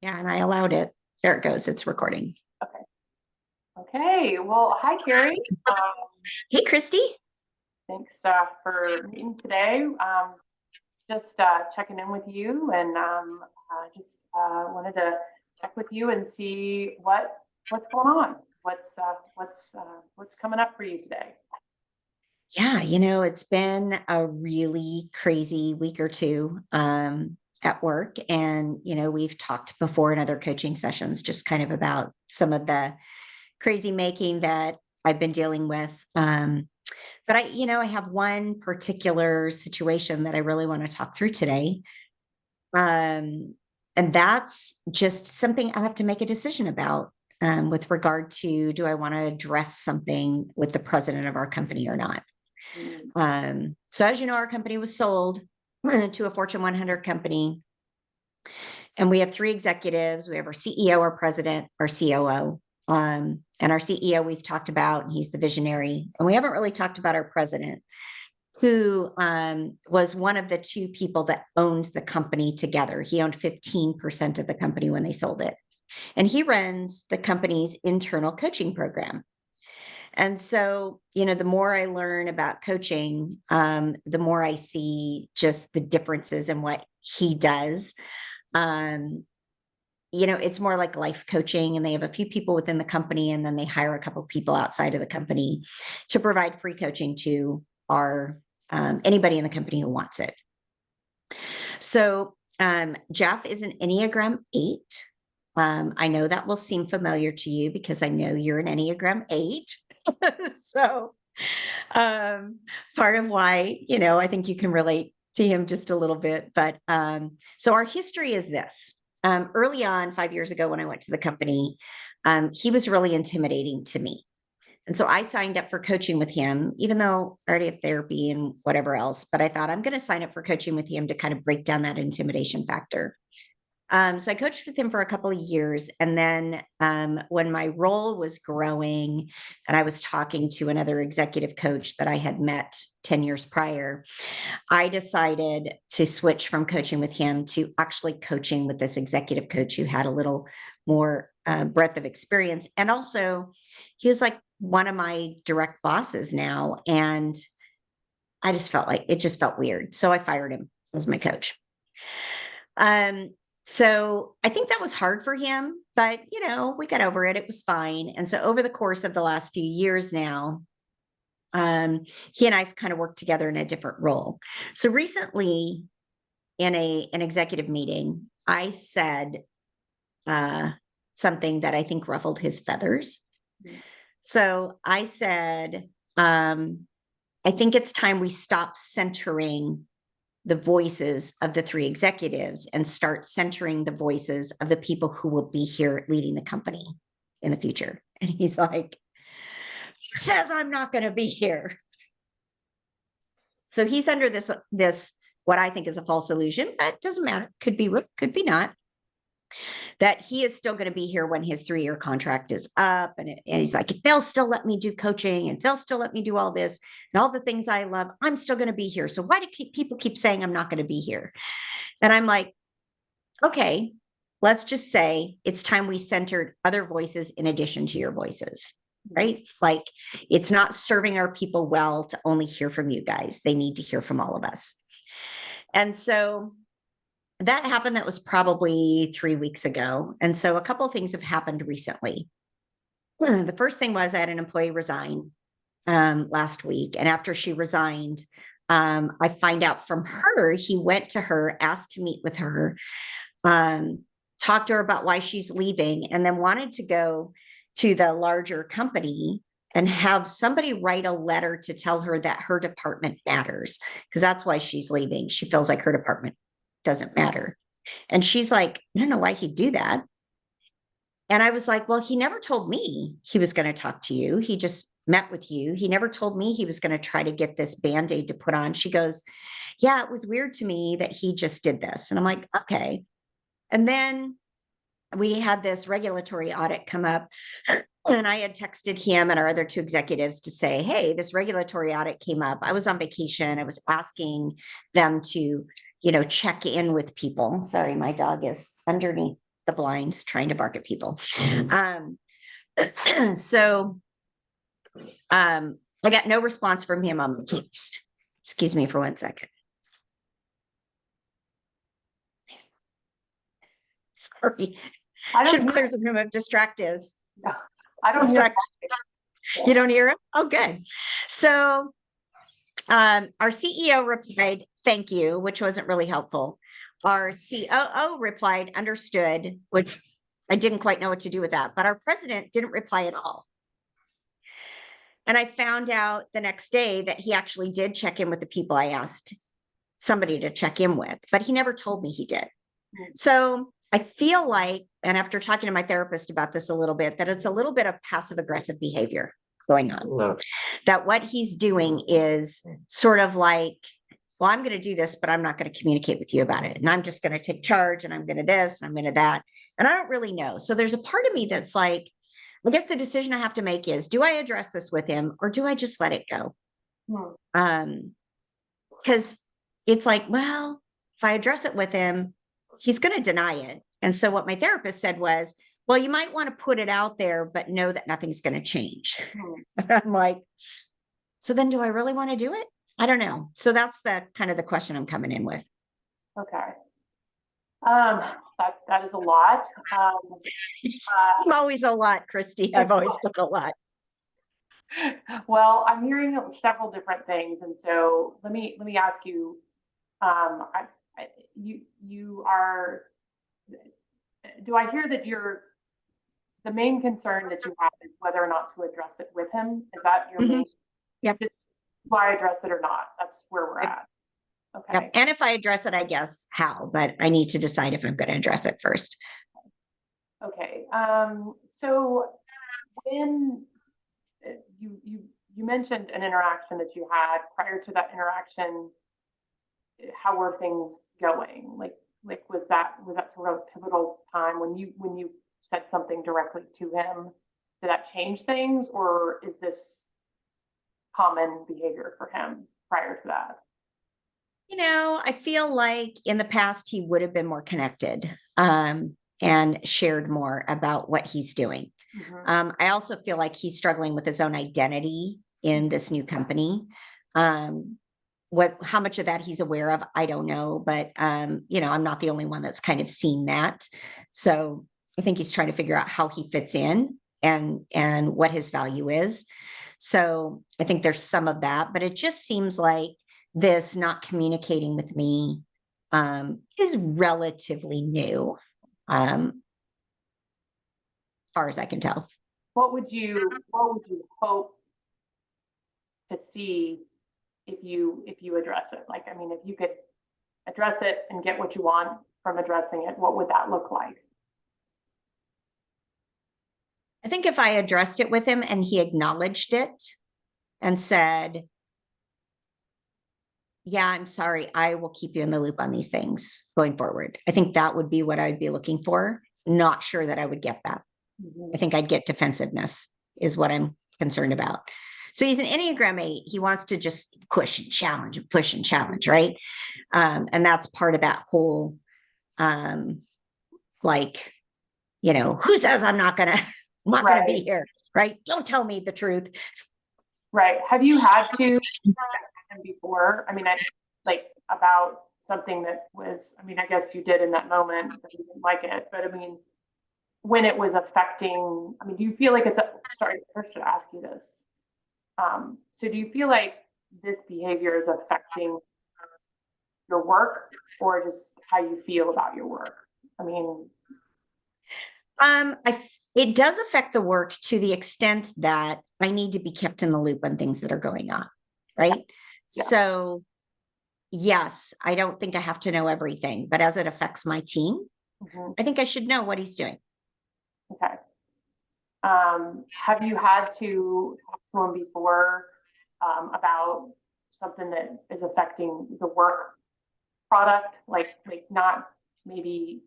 Yeah, and I allowed it. There it goes. It's recording. Okay. Okay. Well, hi, Carrie. Hey, Christy. Thanks for meeting today. Just checking in with you, and just wanted to check with you and see what's going on. What's coming up for you today? Yeah, it's been a really crazy week or two at work. And, we've talked before in other coaching sessions just kind of about some of the crazy making that I've been dealing with. But I have one particular situation that I really want to talk through today. And that's just something I have to make a decision about with regard to, do I want to address something with the president of our company or not? Mm. So as you know, our company was sold to a Fortune 100 company, and we have three executives. We have our CEO, our president, our COO. And our CEO we've talked about, and he's the visionary. And we haven't really talked about our president, who was one of the two people that owned the company together. He owned 15% of the company when they sold it. And he runs the company's internal coaching program. And so, the more I learn about coaching, the more I see just the differences in what he does. It's more like life coaching, and they have a few people within the company, and then they hire a couple of people outside of the company to provide free coaching to our anybody in the company who wants it. So, Jeff is an Enneagram 8. I know that will seem familiar to you because I know you're an Enneagram 8. So, part of why, I think you can relate to him just a little bit. But so our history is this. Early on, 5 years ago, when I went to the company, he was really intimidating to me. And so I signed up for coaching with him, even though I already have therapy and whatever else. But I thought I'm going to sign up for coaching with him to kind of break down that intimidation factor. So I coached with him for a couple of years. And then when my role was growing and I was talking to another executive coach that I had met 10 years prior, I decided to switch from coaching with him to actually coaching with this executive coach who had a little more breadth of experience. And also, he was like one of my direct bosses now. And I just felt like it just felt weird. So I fired him as my coach. So I think that was hard for him, but we got over it. It was fine. And so over the course of the last few years now, he and I've kind of worked together in a different role. So recently in an executive meeting, I said something that I think ruffled his feathers. So I said, I think it's time we stop centering the voices of the three executives and start centering the voices of the people who will be here leading the company in the future. And he's like, "Who says I'm not going to be here?" So he's under this what I think is a false illusion, but doesn't matter. Could be not. That he is still going to be here when his 3-year contract is up. And he's like, if they'll still let me do coaching and they'll still let me do all this and all the things I love, I'm still going to be here. So why do people keep saying I'm not going to be here? And I'm like, okay, let's just say it's time we centered other voices in addition to your voices, right? Like, it's not serving our people well to only hear from you guys. They need to hear from all of us. And so that happened. That was probably 3 weeks ago. And so a couple of things have happened recently. The first thing was I had an employee resign last week. And after she resigned, I find out from her, he went to her, asked to meet with her, talked to her about why she's leaving, and then wanted to go to the larger company and have somebody write a letter to tell her that her department matters, because that's why she's leaving. She feels like her department doesn't matter. And she's like, I don't know why he'd do that. And I was like, well, he never told me he was going to talk to you. He just met with you. He never told me he was going to try to get this Band-Aid to put on. She goes, yeah, it was weird to me that he just did this. And I'm like, okay. And then we had this regulatory audit come up, and I had texted him and our other two executives to say, hey, this regulatory audit came up. I was on vacation. I was asking them to, check in with people. Sorry, my dog is underneath the blinds trying to bark at people. So I got no response from him on the text. Excuse me for 1 second. Sorry. I Should don't have cleared the room of distract is. hear, I don't hear. Distract. You don't hear it? Oh, good. So our CEO replied, thank you, which wasn't really helpful. Our COO replied, understood, which I didn't quite know what to do with that. But our president didn't reply at all. And I found out the next day that he actually did check in with the people I asked somebody to check in with, but he never told me he did. So I feel like, and after talking to my therapist about this a little bit, that it's a little bit of passive aggressive behavior going on. No. That what he's doing is sort of like, well, I'm going to do this, but I'm not going to communicate with you about it. And I'm just going to take charge and I'm going to this and I'm going to that. And I don't really know. So there's a part of me that's like, I guess the decision I have to make is, do I address this with him or do I just let it go? Because it's like, well, if I address it with him, he's going to deny it. And so what my therapist said was, well, you might want to put it out there, but know that nothing's going to change. I'm like, so then do I really want to do it? I don't know. So that's the kind of the question I'm coming in with. Okay. That is a lot. I'm always a lot, Christy. I've always done a lot. Well, I'm hearing several different things, and so let me ask you. You are. Do I hear that the main concern that you have is whether or not to address it with him? Is that your main? Yep. Just do I address it or not? That's where we're at. Okay. Yep. And if I address it, I guess how, but I need to decide if I'm going to address it first. Okay. So when you mentioned an interaction that you had prior to that interaction, how were things going? Like was that sort of a pivotal time when you said something directly to him? Did that change things, or is this common behavior for him prior to that? You know, I feel like in the past he would have been more connected and shared more about what he's doing. I also feel like he's struggling with his own identity in this new company. How much of that he's aware of, I don't know, but you know, I'm not the only one that's kind of seen that. So I think he's trying to figure out how he fits in and what his value is. So I think there's some of that, but it just seems like this not communicating with me is relatively new, as far as I can tell. What would you hope to see if you address it? Like, I mean, if you could address it and get what you want from addressing it, what would that look like? I think if I addressed it with him and he acknowledged it and said, yeah, I'm sorry, I will keep you in the loop on these things going forward. I think that would be what I'd be looking for. Not sure that I would get that. I think I'd get defensiveness is what I'm concerned about. So he's an Enneagram 8. He wants to just push and challenge, right? And that's part of that whole, like, you know, who says I'm not gonna be here, right? Don't tell me the truth. Right. Have you had to before? I mean, about something that was, I mean, I guess you did in that moment, that you didn't like it, but I mean, when it was affecting, I mean, do you feel like sorry, I should ask you this. So do you feel like this behavior is affecting your work or just how you feel about your work? I mean, it does affect the work to the extent that I need to be kept in the loop on things that are going on, right? Yeah. So yes, I don't think I have to know everything, but as it affects my team, I think I should know what he's doing. Okay. Have you had to talk to him before about something that is affecting the work product, like not maybe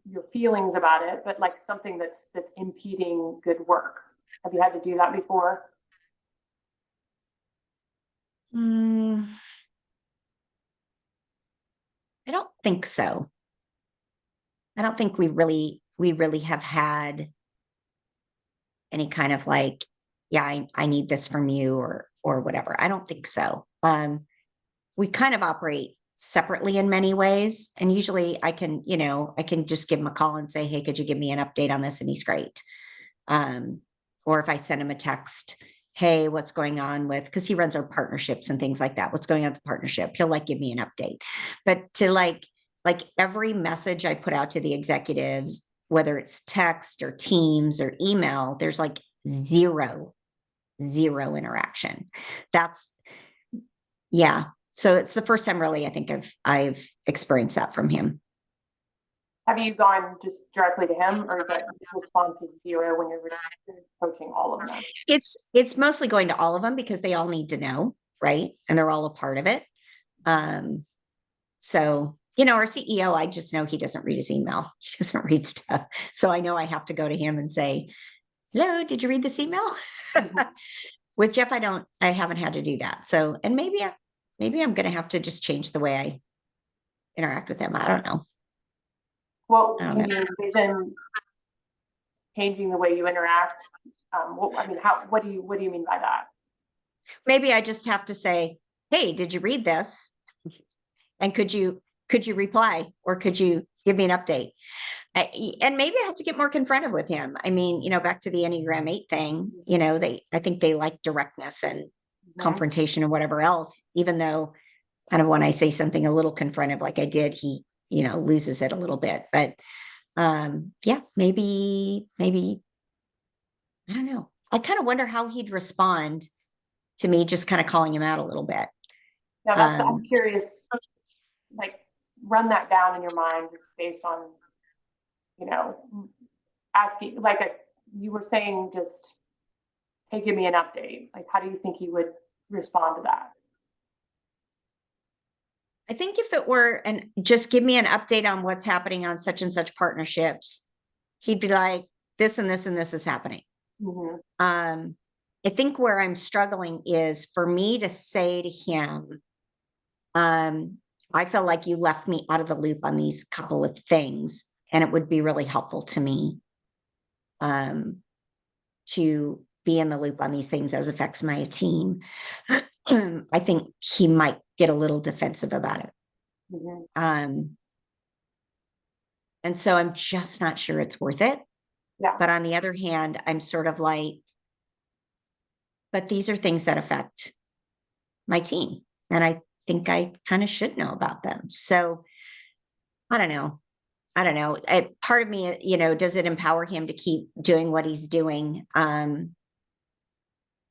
your feelings about it, but like something that's impeding good work? Have you had to do that before? I don't think so. I don't think we really have had any kind of like, yeah, I need this from you or whatever. I don't think so. We kind of operate separately in many ways. And usually I can, I can just give him a call and say, hey, could you give me an update on this? And he's great. Or if I send him a text, hey, what's going on with, because he runs our partnerships and things like that. What's going on with the partnership? He'll like give me an update. But to like every message I put out to the executives, whether it's text or Teams or email, there's like zero interaction. Yeah. So it's the first time really I think I've experienced that from him. Have you gone just directly to him, or is that response is zero when you're coaching all of them? It's mostly going to all of them because they all need to know, right? And they're all a part of it. So, our CEO, I just know he doesn't read his email. He doesn't read stuff. So I know I have to go to him and say, hello, did you read this email? With Jeff, I haven't had to do that. So, and maybe I'm going to have to just change the way I interact with him. I don't know. Well, can you envision changing the way you interact? What do you mean by that? Maybe I just have to say, hey, did you read this? And could you reply, or could you give me an update? And maybe I have to get more confrontive with him. I mean, back to the Enneagram 8 thing, I think they like directness and confrontation or whatever else, even though kind of when I say something a little confrontive, like I did, he, loses it a little bit. But yeah, maybe, I don't know. I kind of wonder how he'd respond to me just kind of calling him out a little bit. Yeah, I'm curious, like run that down in your mind just based on, asking, like you were saying, just, hey, give me an update. Like, how do you think he would respond to that? I think if it were, and just give me an update on what's happening on such and such partnerships, he'd be like, this and this and this is happening. Mm-hmm. I think where I'm struggling is for me to say to him, I feel like you left me out of the loop on these couple of things, and it would be really helpful to me to be in the loop on these things as affects my team. I think he might get a little defensive about it. Mm-hmm. And so I'm just not sure it's worth it. Yeah. But on the other hand, I'm sort of like, but these are things that affect my team. And I think I kind of should know about them. So I don't know. Part of me, does it empower him to keep doing what he's doing?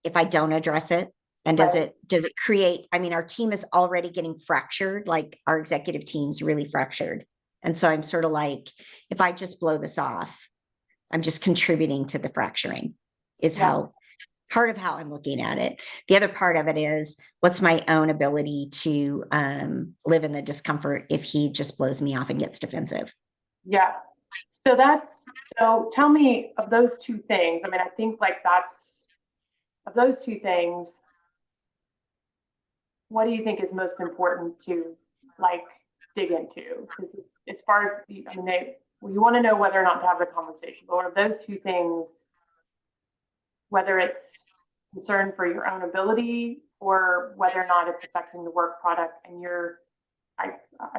If I don't address it, and does it create, our team is already getting fractured. Like our executive team's really fractured. And so I'm sort of like, if I just blow this off, I'm just contributing to the fracturing is part of how I'm looking at it. The other part of it is what's my own ability to live in the discomfort if he just blows me off and gets defensive. Yeah. So tell me of those two things. I think like of those two things, what do you think is most important to like dig into? Because as far as, you want to know whether or not to have the conversation, but one of those two things, whether it's concern for your own ability or whether or not it's affecting the work product and you're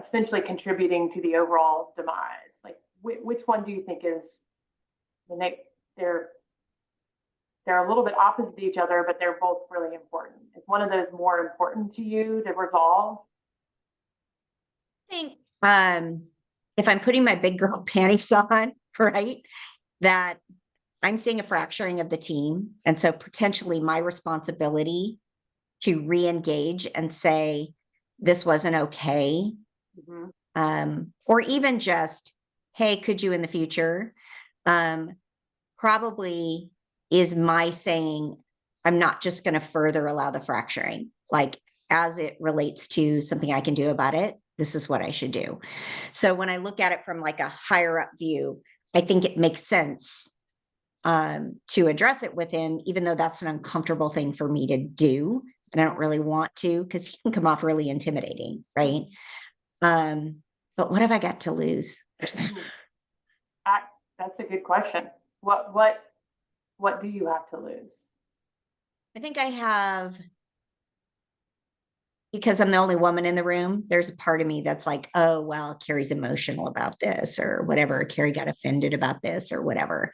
essentially contributing to the overall demise, like which one do you think is, they're a little bit opposite each other, but they're both really important. Is one of those more important to you to resolve? I think if I'm putting my big girl panties on, right, that I'm seeing a fracturing of the team. And so potentially my responsibility to re-engage and say, this wasn't okay. Mm-hmm. Or even just, hey, could you in the future? Probably is my saying, I'm not just going to further allow the fracturing, like as it relates to something I can do about it. This is what I should do. So when I look at it from like a higher up view, I think it makes sense to address it with him, even though that's an uncomfortable thing for me to do. And I don't really want to, because he can come off really intimidating, right? But what have I got to lose? That's a good question. What do you have to lose? I think I have, because I'm the only woman in the room, there's a part of me that's like, oh, well, Carrie's emotional about this or whatever. Carrie got offended about this or whatever.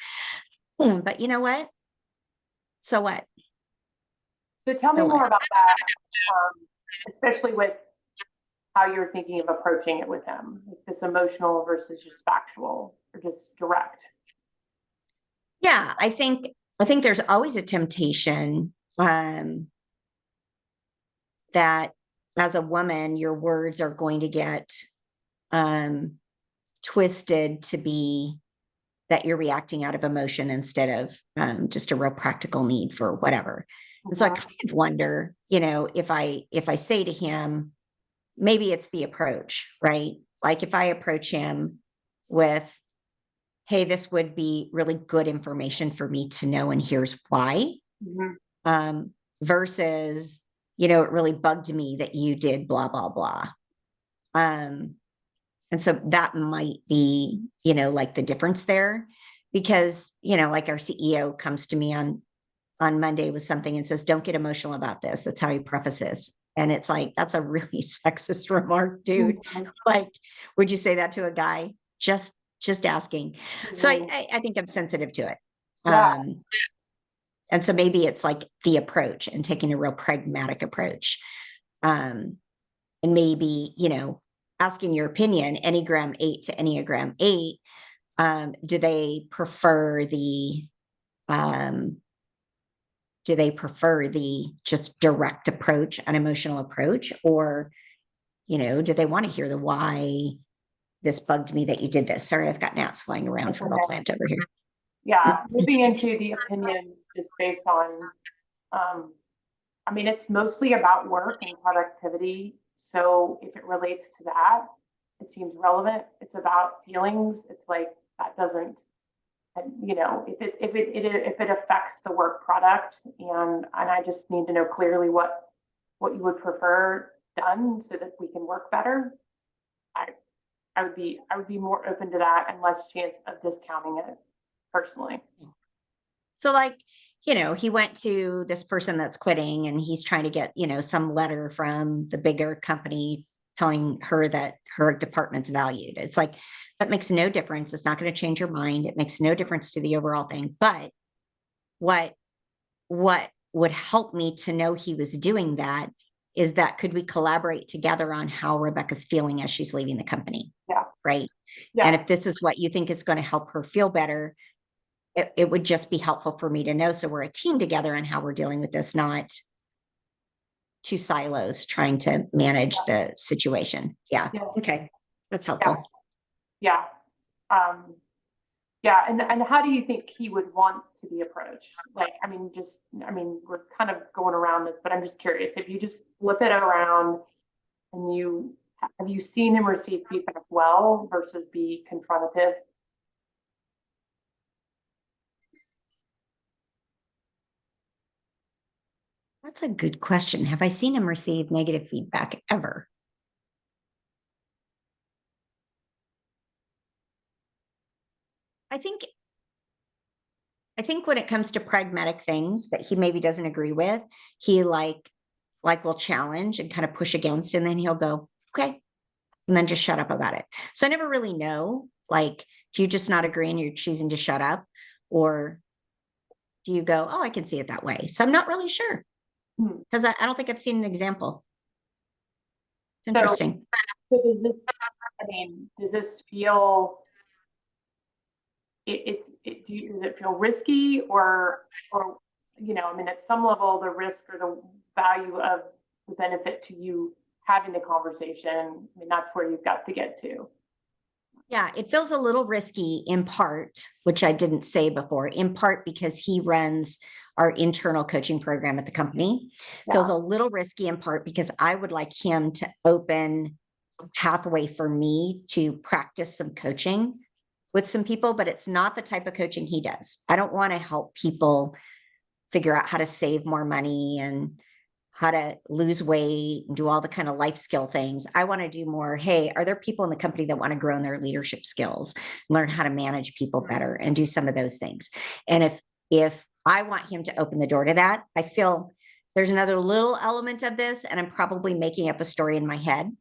But you know what? So what? So tell me So more what? about that, especially with how you're thinking of approaching it with him. If it's emotional versus just factual or just direct. Yeah, I think there's always a temptation that as a woman, your words are going to get um, twisted to be that you're reacting out of emotion instead of just a real practical need for whatever. And so I kind of wonder, if I say to him, maybe it's the approach, right? Like if I approach him with, hey, this would be really good information for me to know, and here's why, Mm-hmm. versus, it really bugged me that you did blah, blah, blah. And so that might be, like the difference there, because, like our CEO comes to me on Monday with something and says, don't get emotional about this. That's how he prefaces. And it's like, that's a really sexist remark, dude. Mm-hmm. Like, would you say that to a guy? Just asking. So Mm-hmm. I think I'm sensitive to it. Yeah. And so maybe it's like the approach and taking a real pragmatic approach. And maybe, asking your opinion, Enneagram 8 to Enneagram 8, do they prefer the um, just direct approach, an emotional approach, or, do they want to hear the why this bugged me that you did this? Sorry, I've got gnats flying around from a plant over here. Yeah. Moving into the opinion is based on, it's mostly about work and productivity. So if it relates to that, it seems relevant. It's about feelings. It's like that doesn't, and if it affects the work product, and I just need to know clearly what you would prefer done so that we can work better. I I would be more open to that and less chance of discounting it personally. So like, he went to this person that's quitting and he's trying to get, some letter from the bigger company telling her that her department's valued. It's like, that makes no difference. It's not going to change your mind. It makes no difference to the overall thing. But what would help me to know he was doing that is that could we collaborate together on how Rebecca's feeling as she's leaving the company? Yeah. Right. Yeah. And if this is what you think is going to help her feel better, it would just be helpful for me to know. So we're a team together on how we're dealing with this, not two silos trying to manage the situation. Yeah. Yeah. Okay. That's helpful. Yeah. Um, yeah. And how do you think he would want to be approached? Like, we're kind of going around this, but I'm just curious if you just flip it around and have you seen him receive feedback well versus be confrontative? That's a good question. Have I seen him receive negative feedback ever? I think when it comes to pragmatic things that he maybe doesn't agree with, he will challenge and kind of push against, and then he'll go, okay, and then just shut up about it. So I never really know, like, do you just not agree and you're choosing to shut up? Or do you go, oh, I can see it that way? So I'm not really sure, because I don't think I've seen an example. It's So, interesting. so does this feel does it feel risky or at some level the risk or the value of the benefit to you having the conversation, that's where you've got to get to. Yeah, it feels a little risky in part, which I didn't say before, in part because he runs our internal coaching program at the company. Yeah. Feels a little risky in part because I would like him to open a pathway for me to practice some coaching with some people, but it's not the type of coaching he does. I don't want to help people figure out how to save more money and how to lose weight and do all the kind of life skill things. I want to do more. Hey, are there people in the company that want to grow in their leadership skills, learn how to manage people better, and do some of those things? And if I want him to open the door to that, I feel there's another little element of this, and I'm probably making up a story in my head,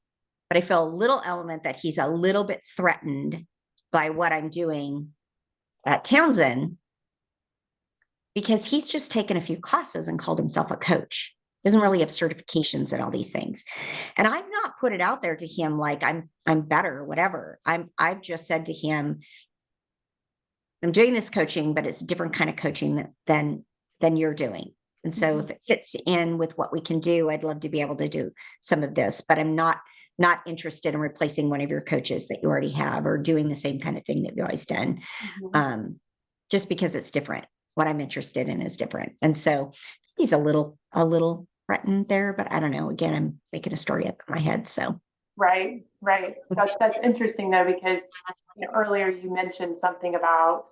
but I feel a little element that he's a little bit threatened by what I'm doing at Townsend, because he's just taken a few classes and called himself a coach. Doesn't really have certifications and all these things. And I've not put it out there to him like I'm better or whatever. I've just said to him, I'm doing this coaching, but it's a different kind of coaching than you're doing. And so if it fits in with what we can do, I'd love to be able to do some of this, but I'm not interested in replacing one of your coaches that you already have or doing the same kind of thing that you've always done. Just because it's different. What I'm interested in is different. And so he's a little threatened there, but I don't know. Again, I'm making a story up in my head. So right. That's interesting though, because earlier you mentioned something about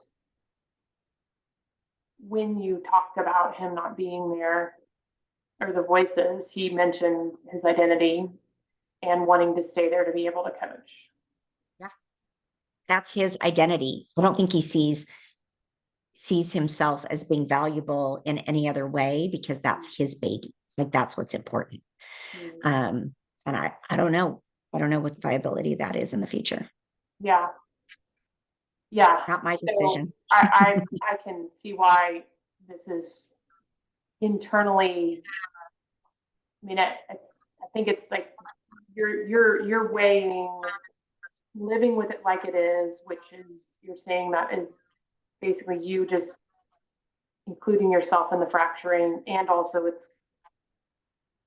when you talked about him not being there, or the voices, he mentioned his identity and wanting to stay there to be able to coach. Yeah, that's his identity. I don't think he sees himself as being valuable in any other way, because that's his baby. Like that's what's important. And I don't know. I don't know what the viability of that is in the future. Yeah. Not my decision. So I can see why this is internally. I mean, I think it's like you're weighing living with it like it is, which is, you're saying that is basically you just including yourself in the fracturing, and also it's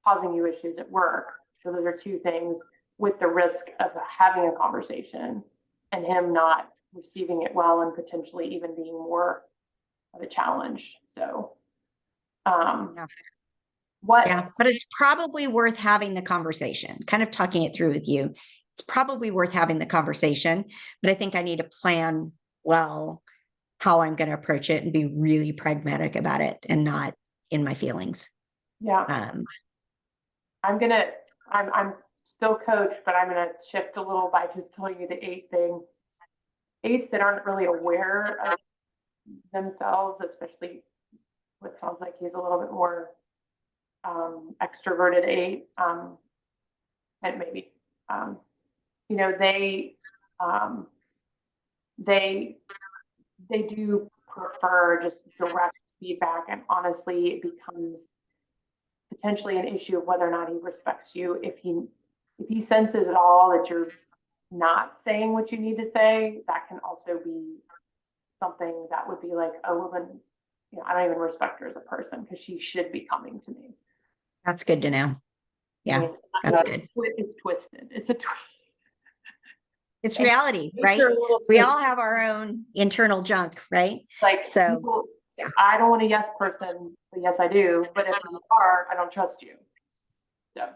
causing you issues at work. So those are two things, with the risk of having a conversation and him not receiving it well and potentially even being more of a challenge. So but it's probably worth having the conversation, kind of talking it through with you. It's probably worth having the conversation, but I think I need to plan well how I'm going to approach it and be really pragmatic about it and not in my feelings. I'm still coach, but I'm going to shift a little by just telling you the 8 thing. 8s that aren't really aware of themselves, especially what sounds like he's a little bit more extroverted 8, and maybe they do prefer just direct feedback, and honestly it becomes potentially an issue of whether or not he respects you if he senses at all that you're not saying what you need to say. That can also be something that would be like, oh, well then, I don't even respect her as a person because she should be coming to me. That's good to know. Yeah, I mean, that's good. It's twisted. It's reality, right? We all have our own internal junk, right? Like, so I don't want a yes person, but yes, I do. But if you are, I don't trust you. So.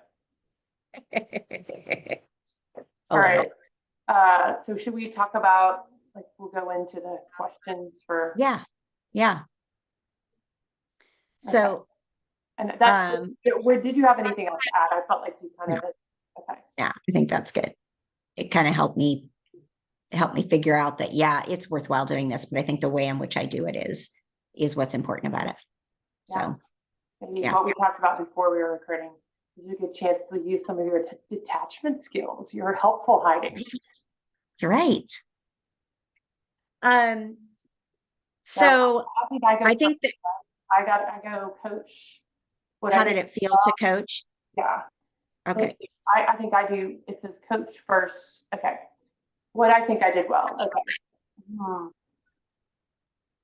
All right. So should we talk about, like, we'll go into the questions for. Yeah. So. And that, did you have anything else to add? I felt like you kind of. Okay. Yeah, I think that's good. It kind of helped me figure out that, it's worthwhile doing this, but I think the way in which I do it is what's important about it. So what we talked about before we were recording, this is a good chance to use some of your detachment skills, your helpful hiding. Right. So I think that I go coach. How did it feel to coach? Yeah. Okay. I think I do. It says coach first. Okay. What I think I did well. Okay.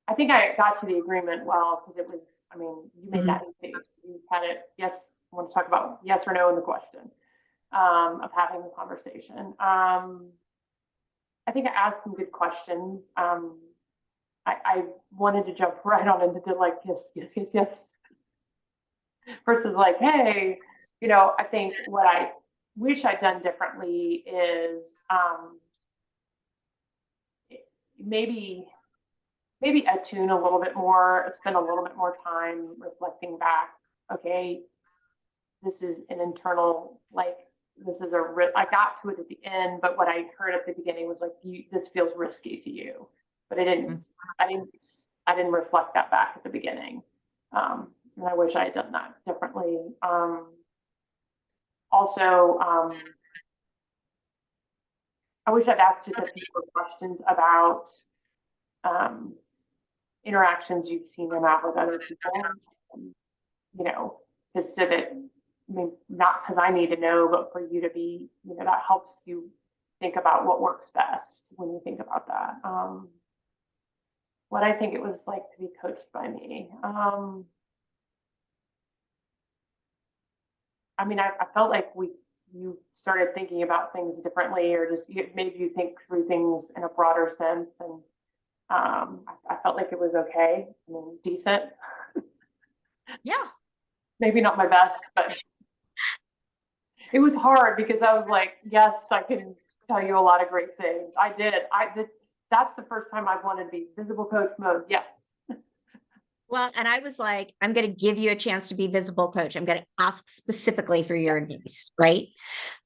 I think I got to the agreement well, because it was, you made that easy. You had it. Yes. I want to talk about yes or no in the question of having the conversation. I think I asked some good questions. I wanted to jump right on into like, yes. Versus like, hey, I think what I wish I'd done differently is maybe attune a little bit more, spend a little bit more time reflecting back. Okay, this is an internal, like, this is I got to it at the end, but what I heard at the beginning was like, this feels risky to you, but I didn't reflect that back at the beginning. And I wish I had done that differently. Also, I wish I'd asked just a few more questions about interactions you've seen him have with other people. You know, because so that, I mean, not because I need to know, but for you to be, you know, that helps you think about what works best when you think about that. What I think it was like to be coached by me. I mean, I felt like you started thinking about things differently, or just maybe you think through things in a broader sense. And I felt like it was okay. I mean, decent. Yeah. Maybe not my best, but it was hard because I was like, yes, I can tell you a lot of great things. I did. That's the first time I've wanted to be visible coach mode. Yes. Well, and I was like, I'm going to give you a chance to be visible coach. I'm going to ask specifically for your advice, right?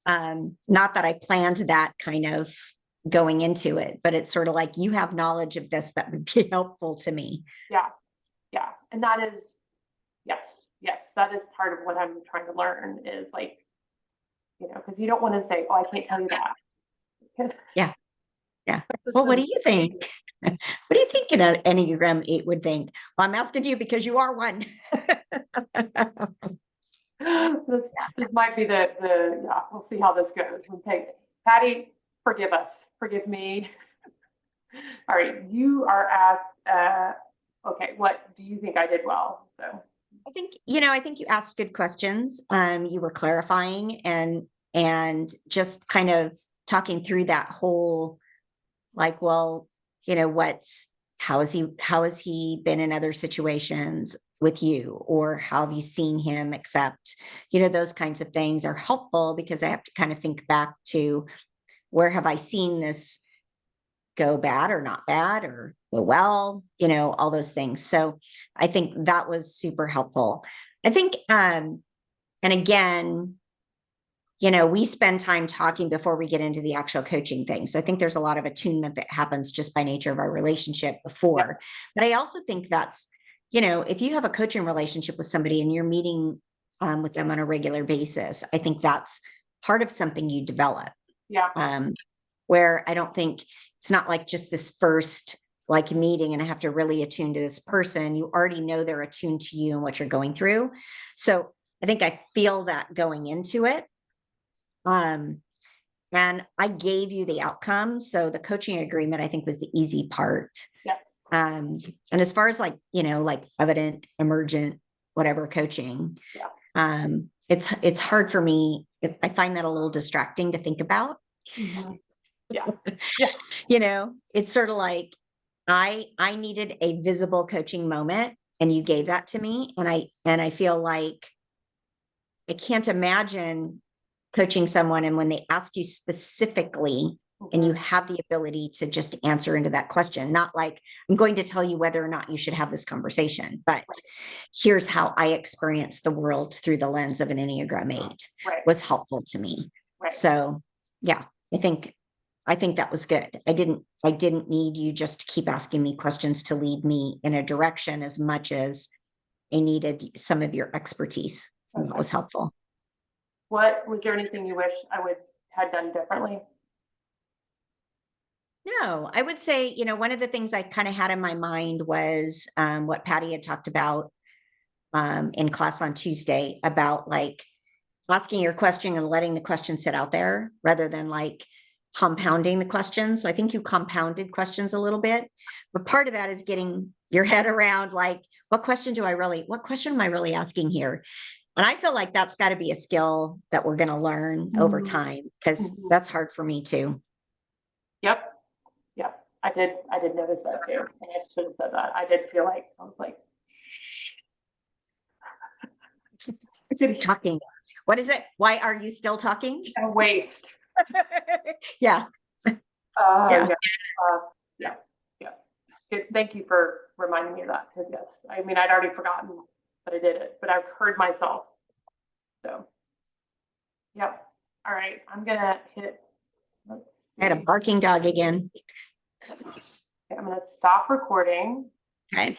Not that I planned that kind of going into it, but it's sort of like, you have knowledge of this that would be helpful to me. Yeah. Yeah. And that is, yes, that is part of what I'm trying to learn is like, you know, because you don't want to say, oh, I can't tell you that. Yeah. Yeah. Well, what do you think? What do you think an Enneagram 8 would think? Well, I'm asking you because you are one. This might be the yeah, we'll see how this goes. Patty, forgive us, forgive me. All right, you are asked, okay, what do you think I did well? So I think you asked good questions. You were clarifying and just kind of talking through that whole, like, well, how has he been in other situations with you, or how have you seen him accept, those kinds of things are helpful because I have to kind of think back to where have I seen this go bad or not bad or go well, all those things. So I think that was super helpful. I think, and again, we spend time talking before we get into the actual coaching thing. So I think there's a lot of attunement that happens just by nature of our relationship before. Yeah. But I also think that's, if you have a coaching relationship with somebody and you're meeting with them on a regular basis, I think that's part of something you develop. Yeah. Where I don't think it's not like just this first like meeting and I have to really attune to this person. You already know they're attuned to you and what you're going through. So I think I feel that going into it. And I gave you the outcome. So the coaching agreement, I think, was the easy part. Yes. And as far as like evident, emergent, whatever coaching, yeah. It's hard for me. I find that a little distracting to think about. Mm-hmm. Yeah. Yeah. It's sort of like I needed a visible coaching moment and you gave that to me. And I feel like I can't imagine coaching someone and when they ask you specifically and you have the ability to just answer into that question, not like I'm going to tell you whether or not you should have this conversation, but here's how I experience the world through the lens of an Enneagram 8 was helpful to me. Right. So yeah, I think that was good. I didn't need you just to keep asking me questions to lead me in a direction as much as I needed some of your expertise. And that was helpful. Was there anything you wish I had done differently? No, I would say, one of the things I kind of had in my mind was what Patty had talked about in class on Tuesday about like asking your question and letting the question sit out there rather than like compounding the questions. So I think you compounded questions a little bit, but part of that is getting your head around like, what question am I really asking here? And I feel like that's got to be a skill that we're going to learn over time because that's hard for me too. Yep. I did notice that too. And I should have said that. I did feel like I was like talking. What is it? Why are you still talking? A waste. Yeah. Yeah. Yeah. Good. Thank you for reminding me of that. Because yes, I mean, I'd already forgotten that I did it, but I've heard myself So, yep. All right, I'm gonna hit, let's I had a see. barking dog again. Okay, I'm gonna stop recording. Okay.